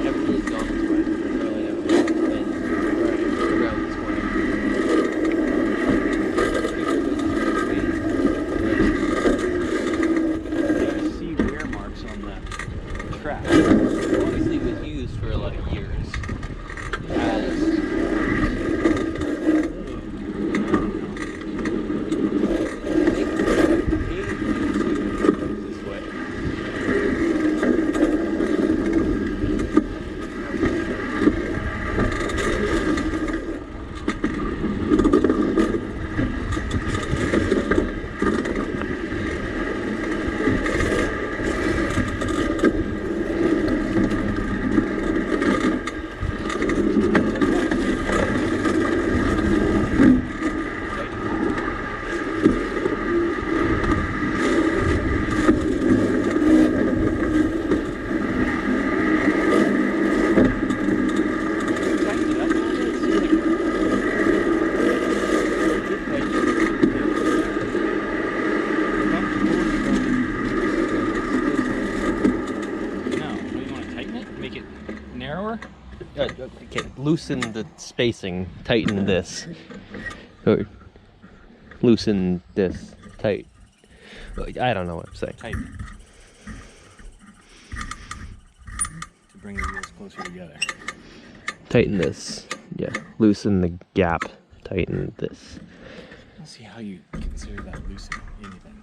Everything's gone this way. Really haven't been around this way. I see wear marks on the track. Obviously, it was used for a lot of years. As this way. Narrower? Okay, loosen the spacing, tighten this. Or loosen this, tight. I don't know what I'm saying. Tighten. To bring the wheels closer together. Tighten this. Yeah, loosen the gap, tighten this. Let's see how you consider that loosening anything.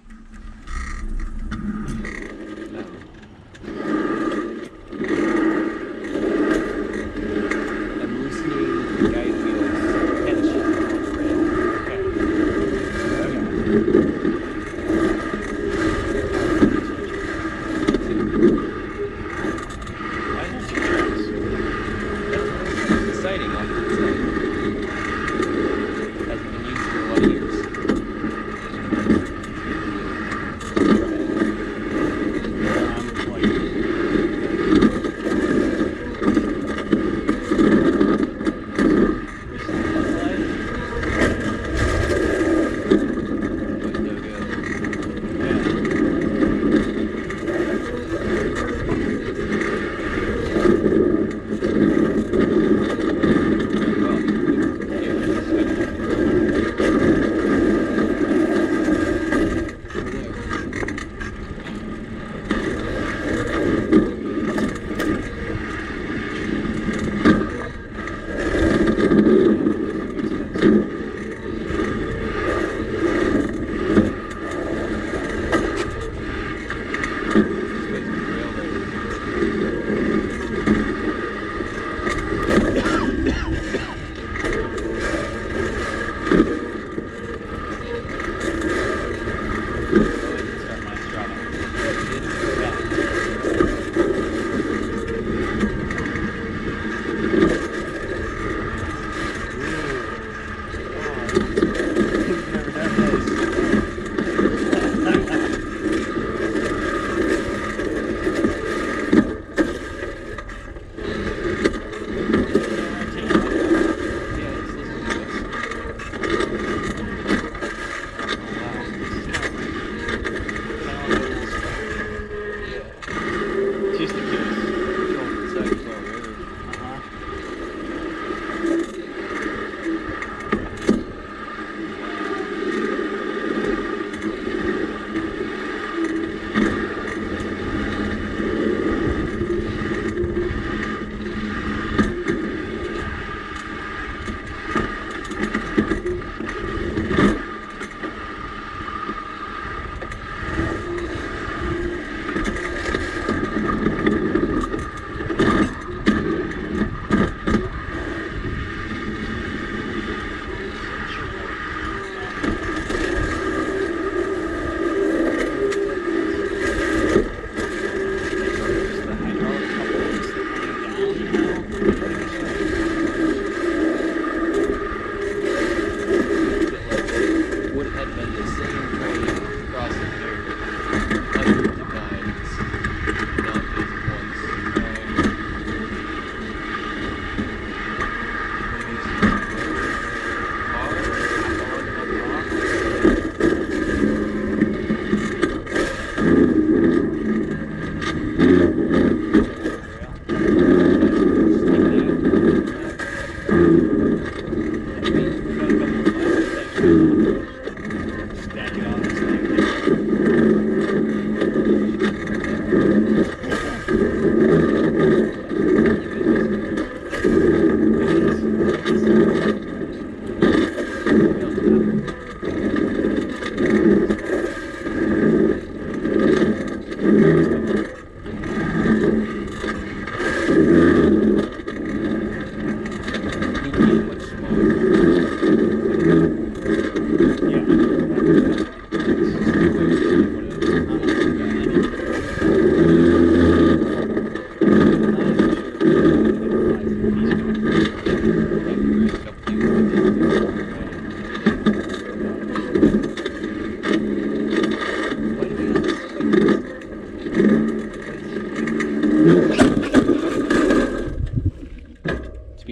I'm loosening the guide wheels tension on the rail. Why is there two tracks? That's exciting off to the side. Hasn't been used for a lot of years.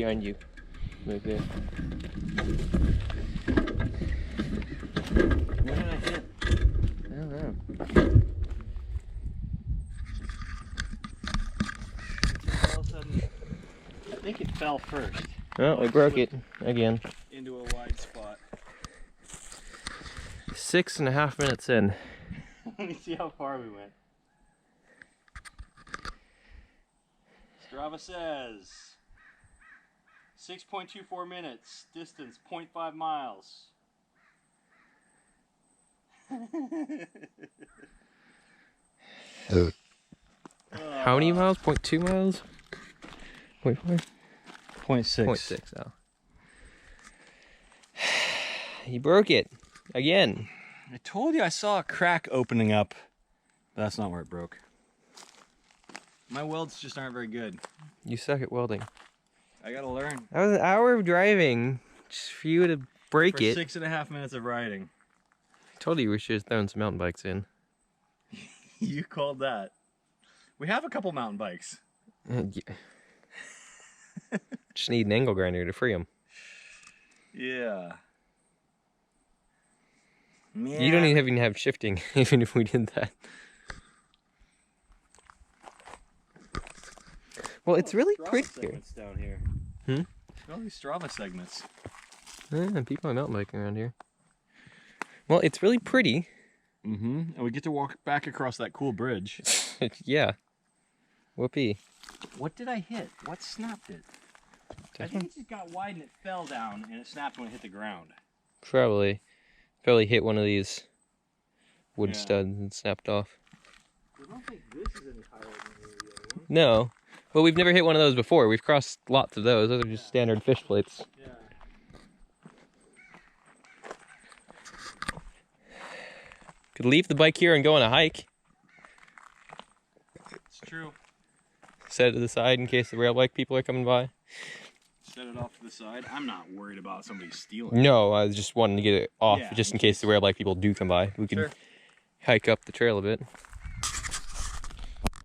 behind you. Right there. What did I hit? I don't know. All of a sudden, I think it fell first. Oh, we broke it again. Into a wide spot. 6.5 minutes in. Let me see how far we went. Strava says 6.24 minutes, distance 0.5 miles. How many miles? 0.2 miles? 0.4? 0.6. 0.6, oh. You broke it. Again. I told you I saw a crack opening up. But that's not where it broke. My welds just aren't very good. You suck at welding. I gotta learn. That was an hour of driving just for you to break For it. 6.5 minutes of riding. I told you we should have thrown some mountain bikes in. You called that. We have a couple mountain bikes. Yeah. Just need an angle grinder to free them. Yeah. You don't even have shifting, even if we did that. Well, it's really pretty here. Segments down here. Hmm? Look at all these Strava segments. Yeah, people are mountain biking around here. Well, it's really pretty. Mm-hmm. And we get to walk back across that cool bridge. Yeah. Whoopee. What did I hit? What snapped it? I think it just got wide and it fell down and it snapped when it hit the ground. Probably hit one of these wood studs and snapped off. I don't think this is any higher than the other one. No. Well, we've never hit one of those before. We've crossed lots of those. Those are just standard fish plates. Yeah. Could leave the bike here and go on a hike. It's true. Set it to the side in case the rail bike people are coming by. Set it off to the side. I'm not worried about somebody stealing it. No, I was just wanting to get it off Yeah, just in case the rail bike people do come by. We could hike up the trail a bit.